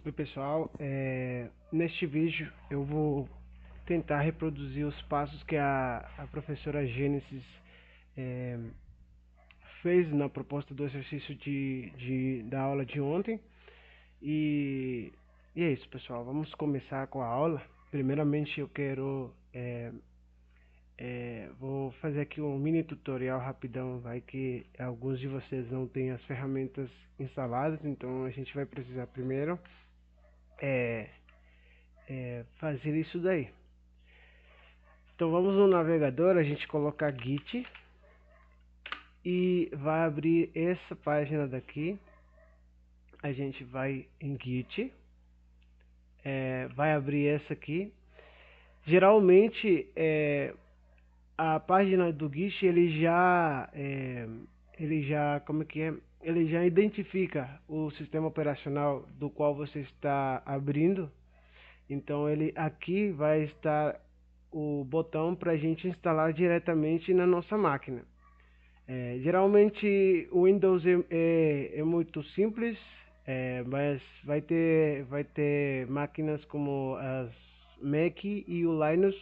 Oi pessoal, neste vídeo eu vou tentar reproduzir os passos que a professora Gênesis é, fez na proposta do exercício da aula de ontem. E, e é isso pessoal, vamos começar com a aula. Primeiramente eu quero vou fazer aqui um mini tutorial rapidão, vai que alguns de vocês não têm as ferramentas instaladas, então a gente vai precisar primeiro é, fazer isso daí. Então vamos no navegador, a gente coloca Git e vai abrir essa página daqui. A gente vai em Git, vai abrir essa aqui. Geralmente a página do Git ele já como é que é? Ele já identifica o sistema operacional do qual você está abrindo. Então ele aqui vai estar o botão para a gente instalar diretamente na nossa máquina. Geralmente o Windows é muito simples, mas vai ter máquinas como as Mac e o Linux,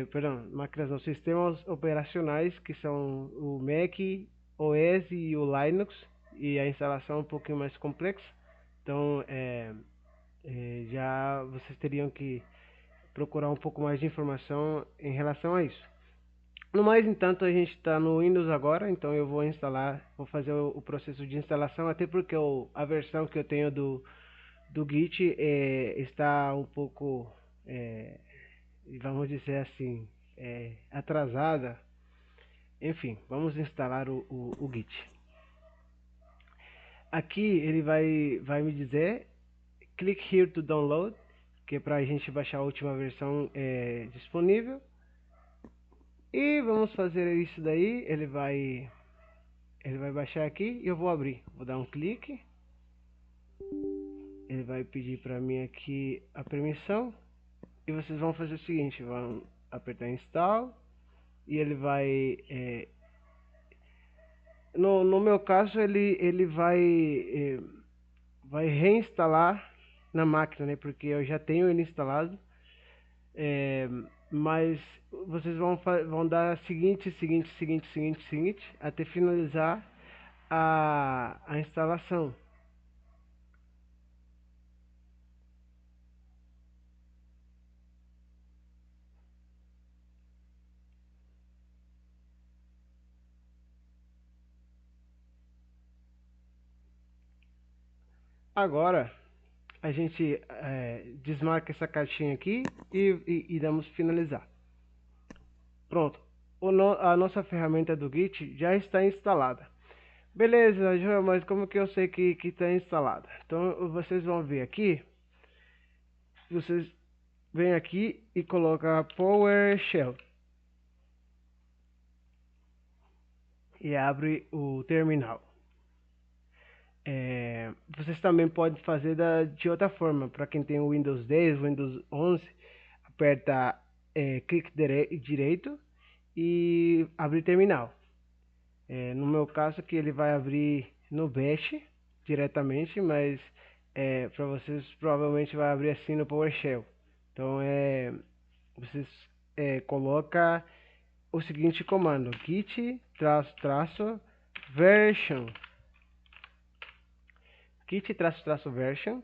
perdão, máquinas não, sistemas operacionais que são o Mac OS e o Linux, e a instalação é um pouquinho mais complexa. Então já vocês teriam que procurar um pouco mais de informação em relação a isso. No mais, entanto, a gente está no Windows agora, então eu vou instalar, vou fazer o processo de instalação, até porque a versão que eu tenho do Git está um pouco, é, vamos dizer assim, atrasada. Enfim, vamos instalar o Git. Aqui ele vai me dizer, click here to download, que é para a gente baixar a última versão disponível. E vamos fazer isso daí, ele vai baixar aqui e eu vou abrir. Vou dar um clique. Ele vai pedir para mim aqui a permissão. E vocês vão fazer o seguinte, vão apertar install. E ele vai... no meu caso, ele vai reinstalar na máquina, né? Porque eu já tenho ele instalado. Mas vocês vão dar seguinte, até finalizar a instalação. Agora a gente desmarca essa caixinha aqui e damos finalizar. Pronto, a nossa ferramenta do Git já está instalada. Beleza, Joel, mas como que eu sei que está instalada? Então vocês vão ver aqui, vocês vêm aqui e colocam PowerShell e abre o terminal. Vocês também podem fazer de outra forma. Para quem tem o Windows 10, Windows 11, aperta clique direito e abrir terminal. No meu caso aqui ele vai abrir no Bash diretamente, mas para vocês provavelmente vai abrir assim no PowerShell. Então vocês coloca o seguinte comando: git version, version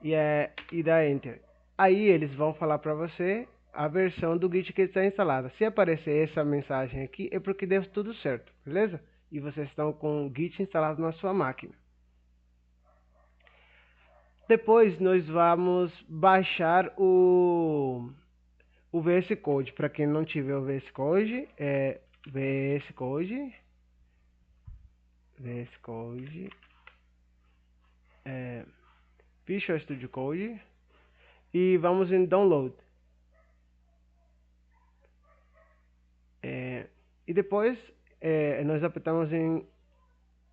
e dá enter. Aí eles vão falar para você a versão do Git que está instalada. Se aparecer essa mensagem aqui, é porque deu tudo certo, beleza? E vocês estão com o Git instalado na sua máquina. Depois nós vamos baixar o VS Code. Para quem não tiver o VS Code, VS Code, Visual Studio Code, e vamos em Download. E depois nós apertamos em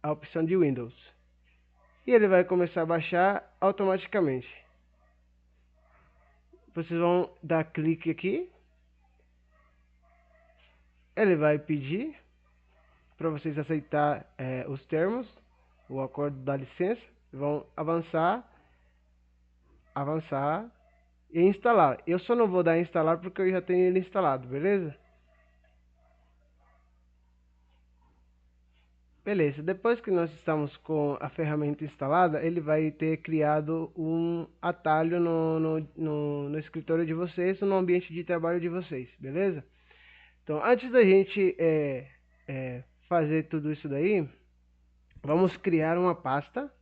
a opção de Windows. E ele vai começar a baixar automaticamente. Vocês vão dar clique aqui. Ele vai pedir para vocês aceitar os termos, o acordo da licença. Vão avançar. avançar e instalar. Eu só não vou dar instalar porque eu já tenho ele instalado, beleza? Beleza, depois que nós estamos com a ferramenta instalada, ele vai ter criado um atalho no escritório de vocês, no ambiente de trabalho de vocês, beleza? Então, antes da gente fazer tudo isso daí, vamos criar uma pasta,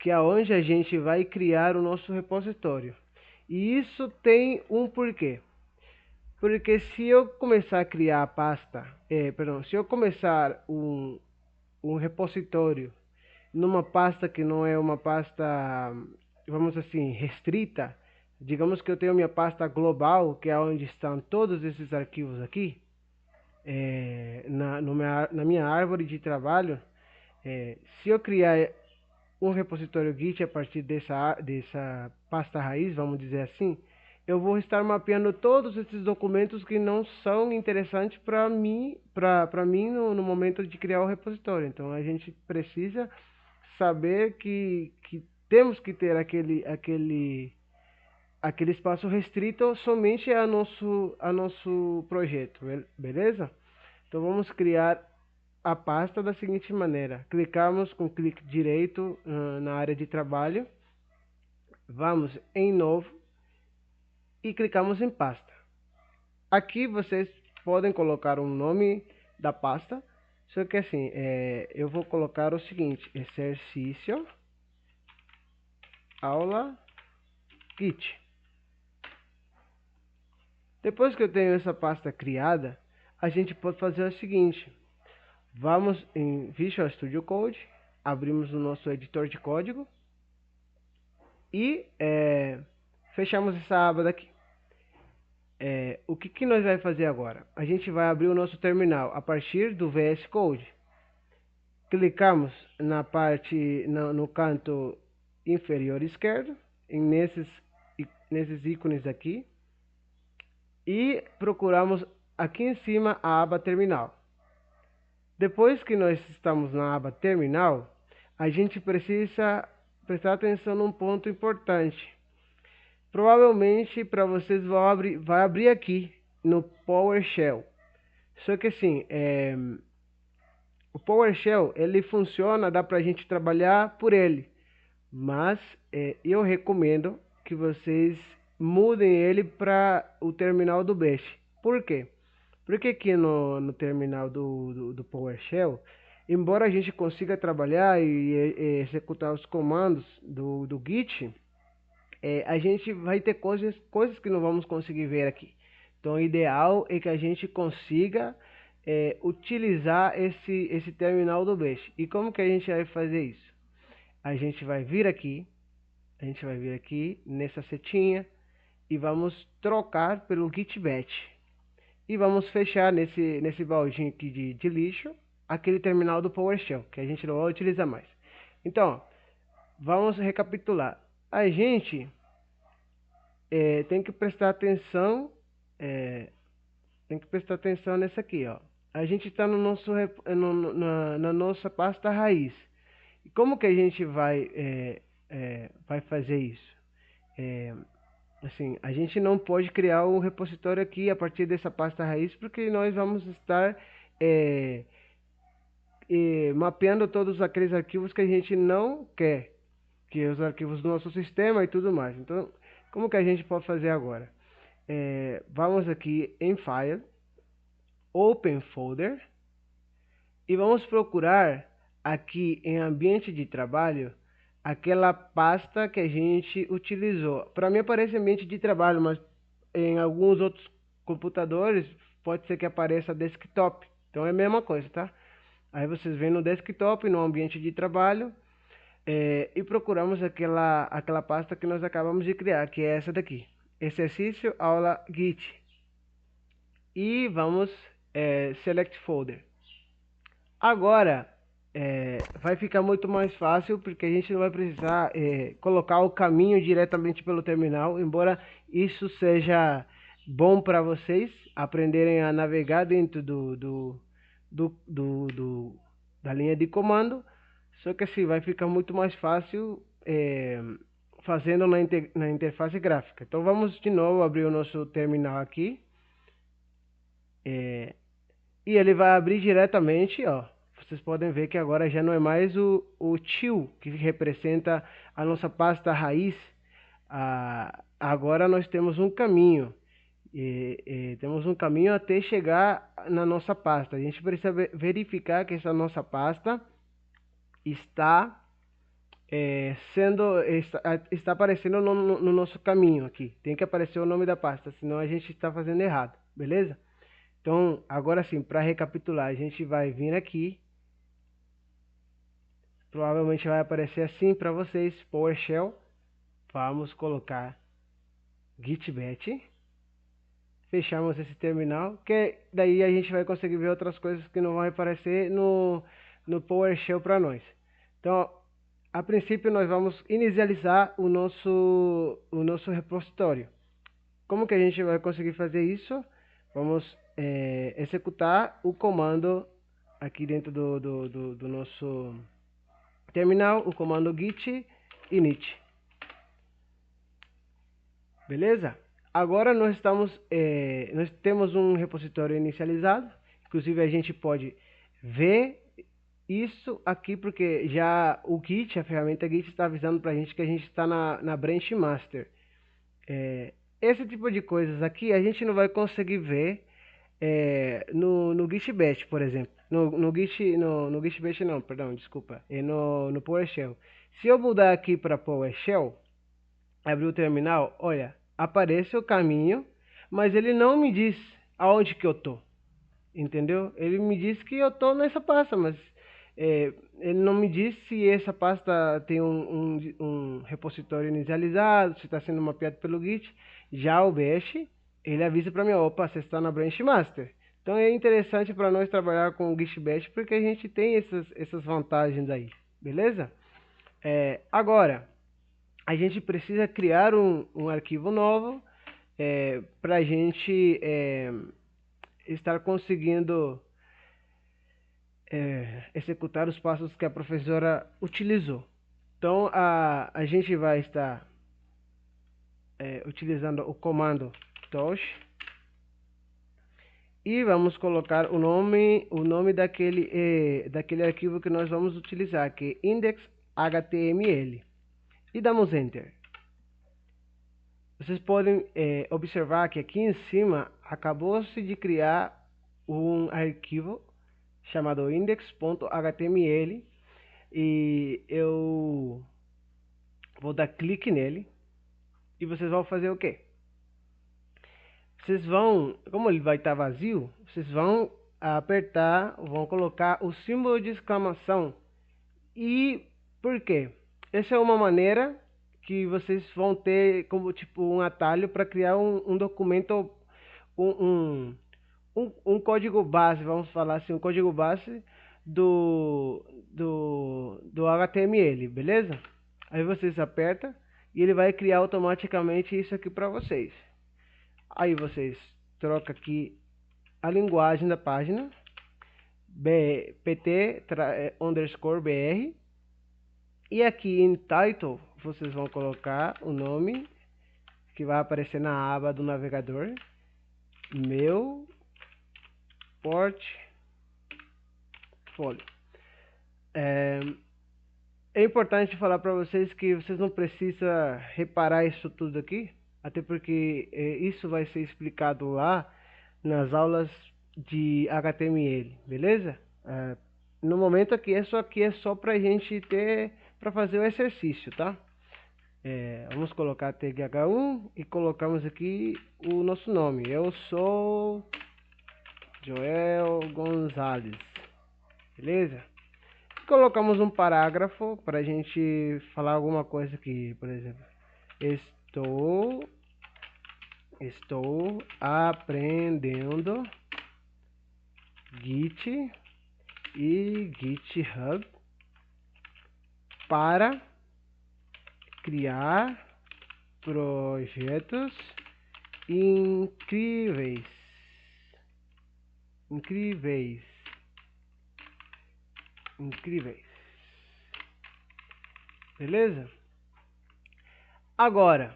que é onde a gente vai criar o nosso repositório. E isso tem um porquê. Porque se eu começar a criar a pasta, se eu começar um repositório numa pasta que não é uma pasta, vamos assim, restrita, digamos que eu tenho minha pasta global, que é onde estão todos esses arquivos aqui, na minha árvore de trabalho, se eu criar um repositório Git a partir dessa pasta raiz, vamos dizer assim, eu vou estar mapeando todos esses documentos que não são interessantes para mim, no momento de criar o repositório. Então a gente precisa saber que temos que ter aquele espaço restrito somente a nosso projeto, beleza? Então vamos criar a pasta da seguinte maneira: clicamos com clique direito na área de trabalho, vamos em novo e clicamos em pasta. Aqui vocês podem colocar um nome da pasta, só que assim, eu vou colocar o seguinte: exercício aula Git. Depois que eu tenho essa pasta criada, a gente pode fazer o seguinte: vamos em Visual Studio Code, abrimos o nosso editor de código e fechamos essa aba daqui. O que nós vamos fazer agora? A gente vai abrir o nosso terminal a partir do VS Code. Clicamos na parte, no canto inferior esquerdo, nesses ícones aqui, e procuramos aqui em cima a aba terminal. Depois que nós estamos na aba terminal, a gente precisa prestar atenção num ponto importante. Provavelmente para vocês vai abrir aqui no PowerShell. Só que assim, o PowerShell ele funciona, dá para a gente trabalhar por ele, mas eu recomendo que vocês mudem ele para o terminal do Bash. Por quê? Porque aqui no terminal do PowerShell, embora a gente consiga trabalhar e executar os comandos do Git, a gente vai ter coisas que não vamos conseguir ver aqui. Então, o ideal é que a gente consiga utilizar esse terminal do Bash. E como que a gente vai fazer isso? A gente vai vir aqui nessa setinha e vamos trocar pelo Git Bash. E vamos fechar nesse baldinho aqui de lixo aquele terminal do PowerShell, que a gente não vai utilizar mais. Então, vamos recapitular. A gente tem que prestar atenção, nessa aqui, ó. A gente está na nossa pasta raiz. E como que a gente vai fazer isso? Assim, a gente não pode criar um repositório aqui a partir dessa pasta raiz, porque nós vamos estar mapeando todos aqueles arquivos que a gente não quer, que é os arquivos do nosso sistema e tudo mais. Então, como que a gente pode fazer agora? Vamos aqui em File, Open Folder, e vamos procurar aqui em Ambiente de Trabalho aquela pasta que a gente utilizou. Para mim aparece Ambiente de Trabalho, mas em alguns outros computadores pode ser que apareça Desktop. Então é a mesma coisa, tá? Aí vocês vêm no Desktop, no Ambiente de Trabalho, e procuramos aquela pasta que nós acabamos de criar, que é essa daqui, Exercício Aula Git. E vamos Select Folder. Agora vai ficar muito mais fácil, porque a gente não vai precisar colocar o caminho diretamente pelo terminal, embora isso seja bom para vocês aprenderem a navegar dentro da linha de comando. Só que assim vai ficar muito mais fácil fazendo na interface gráfica. Então vamos de novo abrir o nosso terminal aqui. E ele vai abrir diretamente, ó. Vocês podem ver que agora já não é mais o tio que representa a nossa pasta raiz. Agora nós temos um caminho. Temos um caminho até chegar na nossa pasta. A gente precisa verificar que essa nossa pasta está está aparecendo no nosso caminho aqui. Tem que aparecer o nome da pasta, senão a gente está fazendo errado, beleza? Então, agora sim, para recapitular, a gente vai vir aqui. Provavelmente vai aparecer assim para vocês, PowerShell. Vamos colocar gitbat. Fechamos esse terminal, que daí a gente vai conseguir ver outras coisas que não vão aparecer no PowerShell para nós. Então, a princípio nós vamos inicializar o nosso repositório. Como que a gente vai conseguir fazer isso? Vamos executar o comando aqui dentro do nosso terminal, o comando git init. Beleza? Agora nós temos um repositório inicializado. Inclusive a gente pode ver isso aqui porque já o Git, a ferramenta Git, está avisando para a gente que a gente está na branch master. Esse tipo de coisas aqui a gente não vai conseguir ver no Gitbat, por exemplo. No Gitbat não, perdão, desculpa. No PowerShell. Se eu mudar aqui para PowerShell, abrir o terminal, olha, aparece o caminho, mas ele não me diz aonde que eu tô. Entendeu? Ele me diz que eu tô nessa pasta, mas ele não me diz se essa pasta tem um repositório inicializado, se está sendo mapeado pelo Git. Já o Bash, ele avisa para mim, opa, você está na branch master. Então é interessante para nós trabalhar com o Git Bash porque a gente tem essas vantagens aí, beleza? Agora, a gente precisa criar um arquivo novo para a gente estar conseguindo executar os passos que a professora utilizou. Então a gente vai estar utilizando o comando tosh e vamos colocar o nome daquele arquivo que nós vamos utilizar, que é index.html, e damos enter. Vocês podem observar que aqui em cima acabou-se de criar um arquivo chamado index.html e eu vou dar clique nele e vocês vão fazer o quê? Vocês vão, como ele vai estar vazio, vocês vão apertar, vão colocar o símbolo de exclamação. E por quê? Essa é uma maneira que vocês vão ter como tipo um atalho para criar um documento, um código base, vamos falar assim, um código base do HTML, beleza? Aí vocês apertam e ele vai criar automaticamente isso aqui para vocês. Aí vocês trocam aqui a linguagem da página, pt_br, e aqui em title vocês vão colocar o nome que vai aparecer na aba do navegador, meu portfólio. É importante falar para vocês que vocês não precisam reparar isso tudo aqui, até porque isso vai ser explicado lá nas aulas de HTML, beleza? No momento aqui é só para a gente ter para fazer o exercício, tá? Vamos colocar a tag H1 e colocamos aqui o nosso nome. Eu sou Joel Gonzalez, beleza? Colocamos um parágrafo para a gente falar alguma coisa aqui, por exemplo, estou aprendendo Git e GitHub para criar projetos incríveis. Beleza? Agora,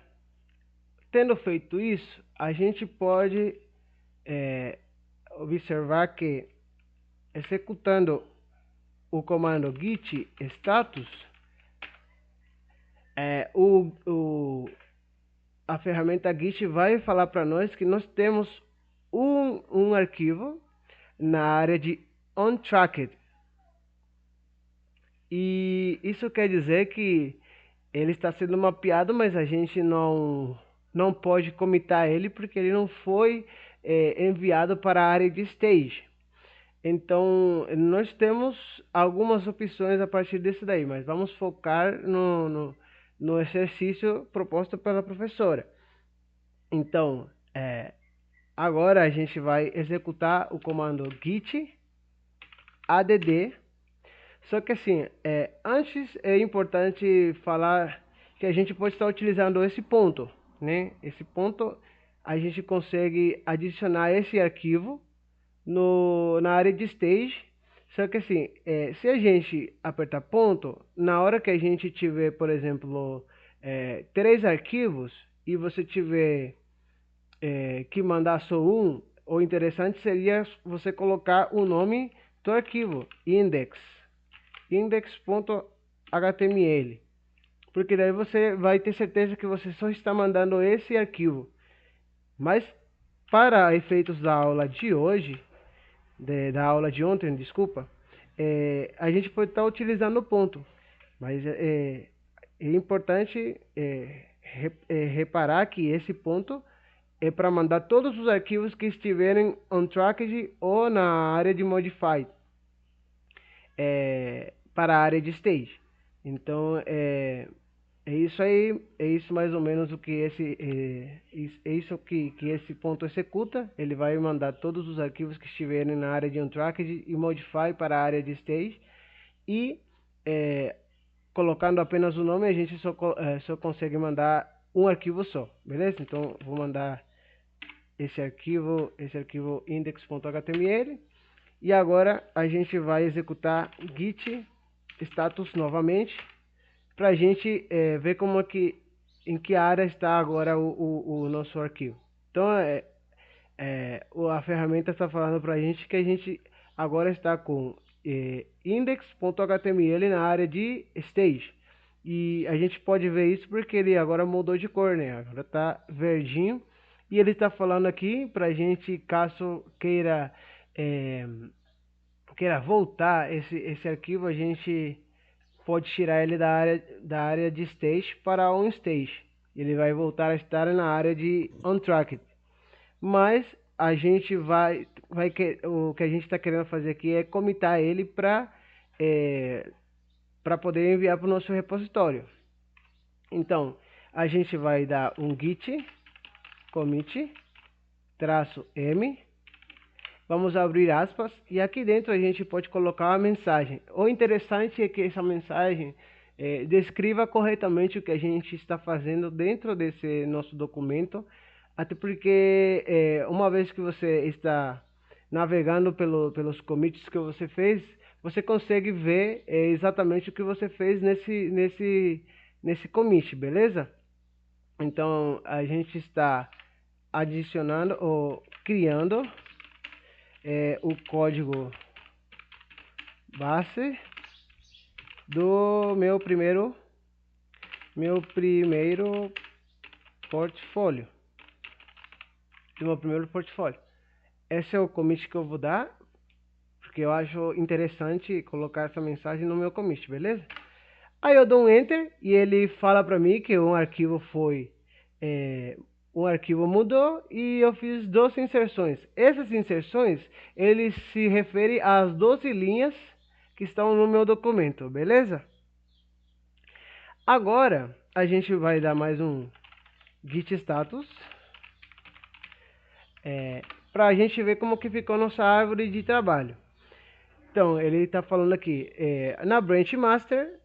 tendo feito isso, a gente pode observar que executando o comando git status, a ferramenta Git vai falar para nós que nós temos um arquivo na área de onTracked. E isso quer dizer que ele está sendo mapeado, mas a gente não pode comitar ele porque ele não foi enviado para a área de stage. Então, nós temos algumas opções a partir desse daí, mas vamos focar no exercício proposto pela professora. Então, agora a gente vai executar o comando git add. Só que assim, antes é importante falar que a gente pode estar utilizando esse ponto, né? Esse ponto a gente consegue adicionar esse arquivo na área de stage. Só que assim, se a gente apertar ponto, na hora que a gente tiver, por exemplo, 3 arquivos e você tiver que mandar só um, o interessante seria você colocar o nome do arquivo, index.html, porque daí você vai ter certeza que você só está mandando esse arquivo. Mas para efeitos da aula de hoje, da aula de ontem, desculpa, a gente pode estar utilizando o ponto, mas é importante reparar que esse ponto é para mandar todos os arquivos que estiverem onTracked ou na área de Modified para a área de Stage. Então, é isso aí, é isso mais ou menos o que isso que esse ponto executa. Ele vai mandar todos os arquivos que estiverem na área de onTracked e Modify para a área de Stage. E colocando apenas o nome, a gente só consegue mandar um arquivo só, beleza? Então, vou mandar esse arquivo index.html. E agora a gente vai executar git status novamente para a gente ver como em que área está agora o nosso arquivo. Então a ferramenta está falando para a gente que a gente agora está com index.html na área de stage. E a gente pode ver isso porque ele agora mudou de cor, né? Agora está verdinho. E ele está falando aqui para a gente, caso queira voltar esse arquivo, a gente pode tirar ele da área de stage para on stage. Ele vai voltar a estar na área de onTracked. Mas a gente o que a gente está querendo fazer aqui é comitar ele para poder enviar para o nosso repositório. Então, a gente vai dar um git commit -m, vamos abrir aspas, e aqui dentro a gente pode colocar uma mensagem. O interessante é que essa mensagem descreva corretamente o que a gente está fazendo dentro desse nosso documento, até porque uma vez que você está navegando pelos commits que você fez, você consegue ver exatamente o que você fez nesse commit, beleza? Então a gente está adicionando ou criando o código base do meu primeiro portfólio. Esse é o commit que eu vou dar, porque eu acho interessante colocar essa mensagem no meu commit, beleza? Aí eu dou um enter e ele fala para mim que um arquivo mudou e eu fiz 12 inserções. Essas inserções, ele se refere às 12 linhas que estão no meu documento, beleza? Agora, a gente vai dar mais um git status para a gente ver como que ficou nossa árvore de trabalho. Então, ele está falando aqui, na branch master,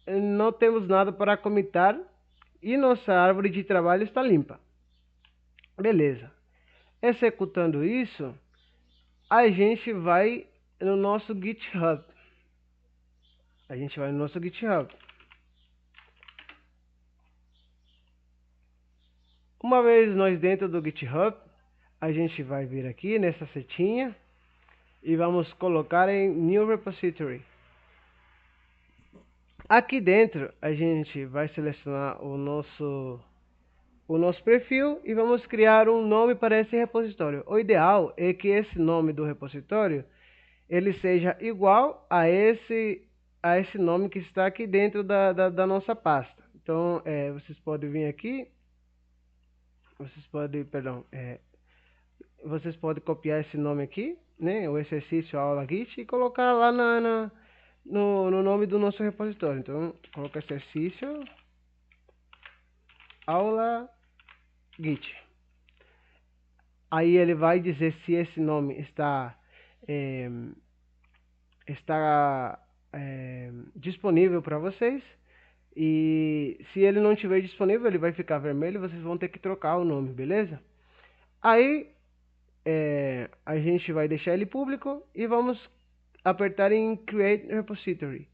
não temos nada para comitar e nossa árvore de trabalho está limpa. Beleza. Executando isso, a gente vai no nosso GitHub. Uma vez nós dentro do GitHub, a gente vai vir aqui nessa setinha e vamos colocar em New Repository. Aqui dentro a gente vai selecionar o nosso perfil e vamos criar um nome para esse repositório. O ideal é que esse nome do repositório ele seja igual a esse nome que está aqui dentro da nossa pasta. Então, vocês podem vir aqui, vocês podem copiar esse nome aqui, né, o exercício aula Git, e colocar lá no nome do nosso repositório. Então, coloca exercício aula Git. Aí ele vai dizer se esse nome está disponível para vocês. E se ele não estiver disponível, ele vai ficar vermelho, vocês vão ter que trocar o nome, beleza? Aí a gente vai deixar ele público e vamos apertar em Create Repository.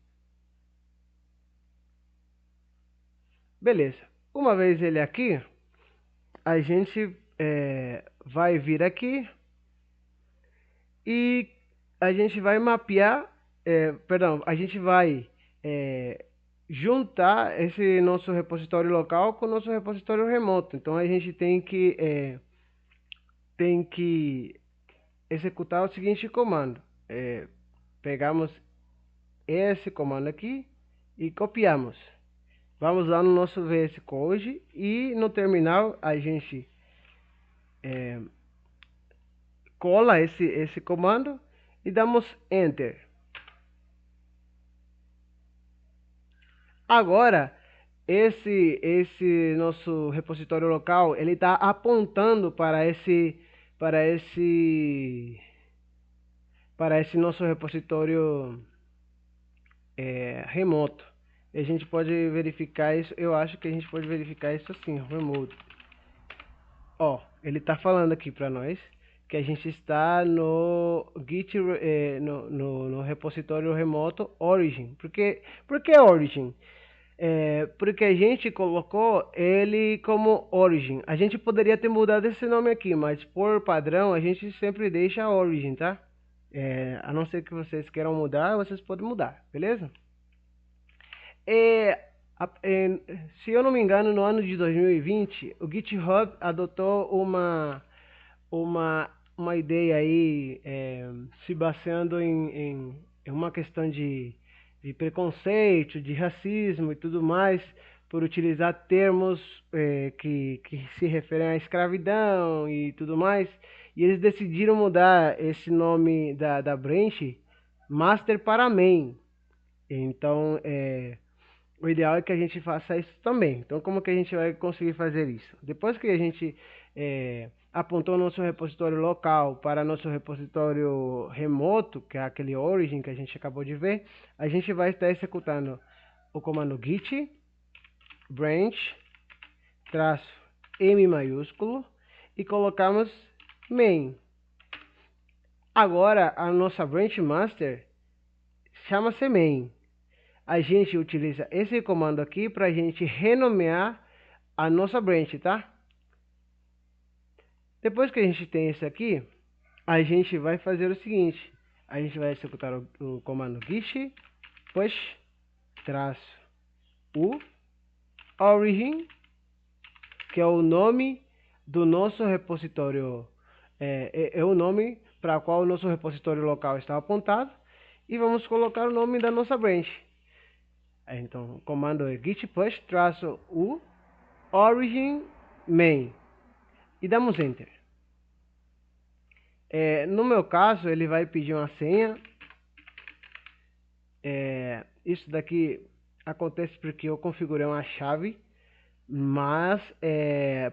Beleza. Uma vez ele aqui, a gente vai vir aqui e a gente vai mapear, a gente vai juntar esse nosso repositório local com o nosso repositório remoto. Então a gente tem que executar o seguinte comando. Pegamos esse comando aqui e copiamos. Vamos lá no nosso VS Code e no terminal a gente cola esse comando e damos Enter. Agora, esse nosso repositório local, ele está apontando para esse nosso repositório remoto. E a gente pode verificar isso, eu acho que a gente pode verificar isso assim, remote. Ó, ele está falando aqui para nós que a gente está no Git, no repositório remoto Origin. Por que Origin? Porque a gente colocou ele como Origin. A gente poderia ter mudado esse nome aqui, mas por padrão a gente sempre deixa Origin, tá? A não ser que vocês queiram mudar, vocês podem mudar, beleza? Se eu não me engano, no ano de 2020, o GitHub adotou uma ideia aí, se baseando em uma questão de preconceito, de racismo e tudo mais, por utilizar termos que se referem à escravidão e tudo mais, e eles decidiram mudar esse nome da branch master para main. Então, o ideal é que a gente faça isso também. Então, como que a gente vai conseguir fazer isso? Depois que a gente apontou nosso repositório local para nosso repositório remoto, que é aquele origin que a gente acabou de ver, a gente vai estar executando o comando git branch -m maiúsculo e colocamos main. Agora a nossa branch master chama-se main. A gente utiliza esse comando aqui para a gente renomear a nossa branch, tá? Depois que a gente tem isso aqui, a gente vai fazer o seguinte. A gente vai executar o comando git push -u origin, que é o nome do nosso repositório, é o nome para qual o nosso repositório local está apontado, e vamos colocar o nome da nossa branch. Então, o comando é git push -u origin main e damos enter. No meu caso, ele vai pedir uma senha. Isso daqui acontece porque eu configurei uma chave, mas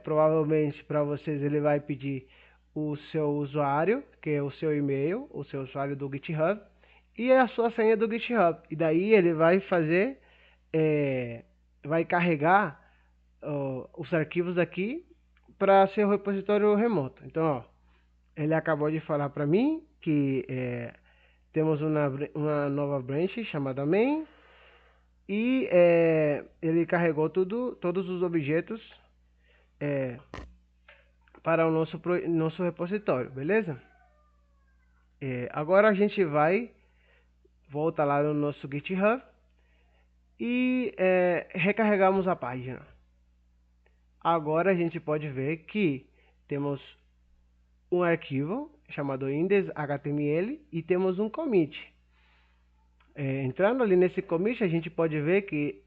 provavelmente para vocês ele vai pedir o seu usuário, que é o seu e-mail, o seu usuário do GitHub, e a sua senha do GitHub. E daí ele vai fazer, vai carregar os arquivos aqui para seu repositório remoto. Então, ó, ele acabou de falar para mim que temos uma nova branch chamada main, e ele carregou todos os objetos para o nosso repositório, beleza? Agora a gente vai voltar lá no nosso GitHub e recarregamos a página. Agora a gente pode ver que temos um arquivo chamado index.html e temos um commit. Entrando ali nesse commit, a gente pode ver que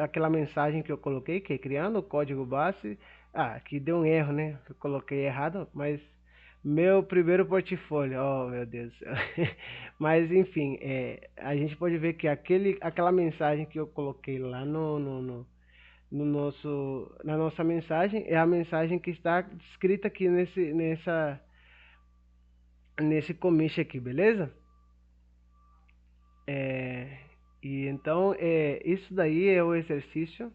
aquela mensagem que eu coloquei, que é criando o código base, que deu um erro, né? Eu coloquei errado, mas meu primeiro portfólio, oh meu Deus do céu. Mas enfim, a gente pode ver que aquela mensagem que eu coloquei lá na nossa mensagem é a mensagem que está escrita aqui nesse commit aqui, beleza? E então, isso daí é o exercício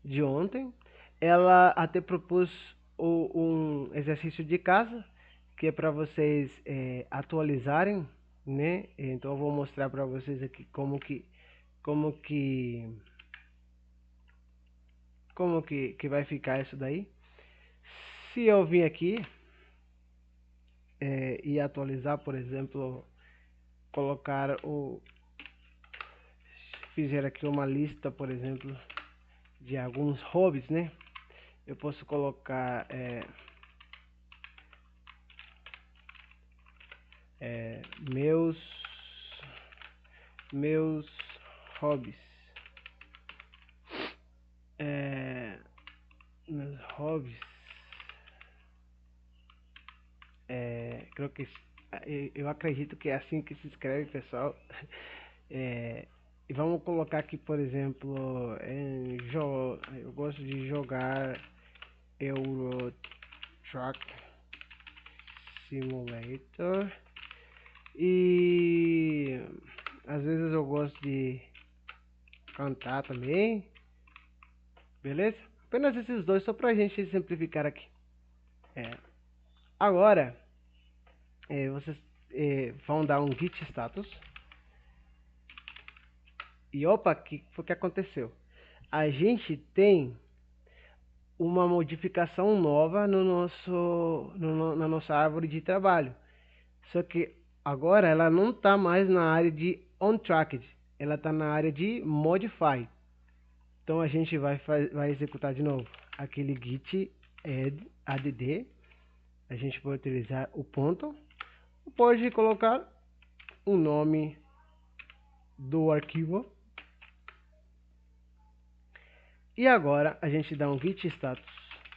de ontem. Ela até propôs um exercício de casa, que é para vocês atualizarem, né? Então eu vou mostrar para vocês aqui como que vai ficar isso daí. Se eu vir aqui e atualizar, por exemplo, colocar fizer aqui uma lista, por exemplo, de alguns hobbies, né? Eu posso colocar meus hobbies. Meus hobbies. Creio que eu acredito que é assim que se escreve, pessoal. E vamos colocar aqui, por exemplo, eu gosto de jogar Euro Truck Simulator. E às vezes eu gosto de cantar também. Beleza? Apenas esses dois, só pra gente simplificar aqui. Agora, vocês vão dar um git status. E opa, o que foi que aconteceu? A gente tem uma modificação nova na nossa árvore de trabalho. Só que agora ela não está mais na área de onTracked, ela está na área de modify. Então a gente vai executar de novo aquele git add. A gente pode utilizar o ponto, pode colocar o nome do arquivo. E agora a gente dá um git status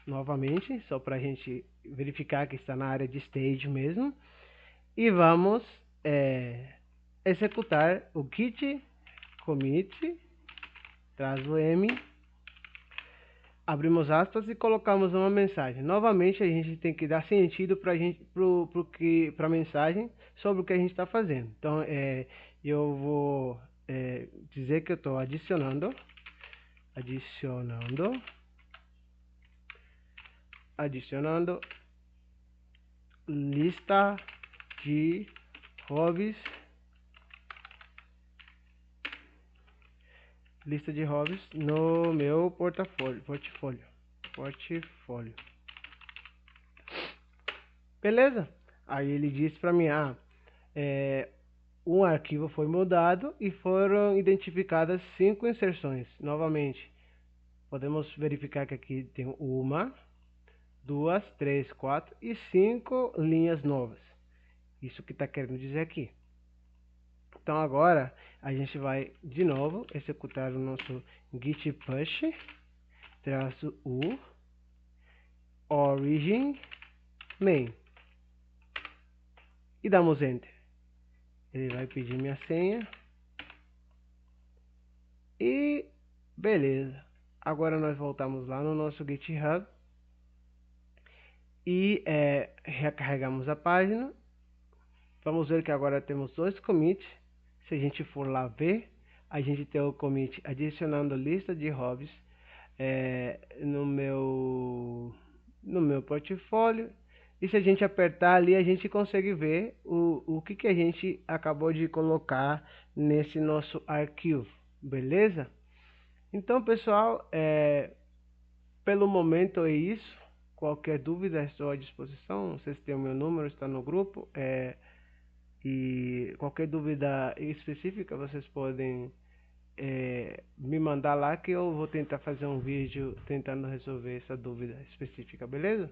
novamente, só para a gente verificar que está na área de stage mesmo. E vamos executar o git commit -m, abrimos aspas e colocamos uma mensagem. Novamente a gente tem que dar sentido para a mensagem sobre o que a gente está fazendo. Então eu vou dizer que eu estou adicionando lista de hobbies no meu portfólio. Beleza? Aí ele disse para mim, um arquivo foi mudado e foram identificadas 5 inserções. Novamente, podemos verificar que aqui tem 1, 2, 3, 4 e 5 linhas novas. Isso que está querendo dizer aqui. Então agora a gente vai de novo executar o nosso git push -u origin main e damos enter. Ele vai pedir minha senha e beleza. Agora nós voltamos lá no nosso GitHub e recarregamos a página. Vamos ver que agora temos 2 commits. Se a gente for lá ver, a gente tem o commit adicionando lista de hobbies no meu portfólio. E se a gente apertar ali, a gente consegue ver o que a gente acabou de colocar nesse nosso arquivo. Beleza? Então, pessoal, pelo momento é isso. qualquer dúvida estou à disposição. Vocês têm o meu número, está no grupo. E qualquer dúvida específica vocês podem me mandar lá que eu vou tentar fazer um vídeo tentando resolver essa dúvida específica, beleza?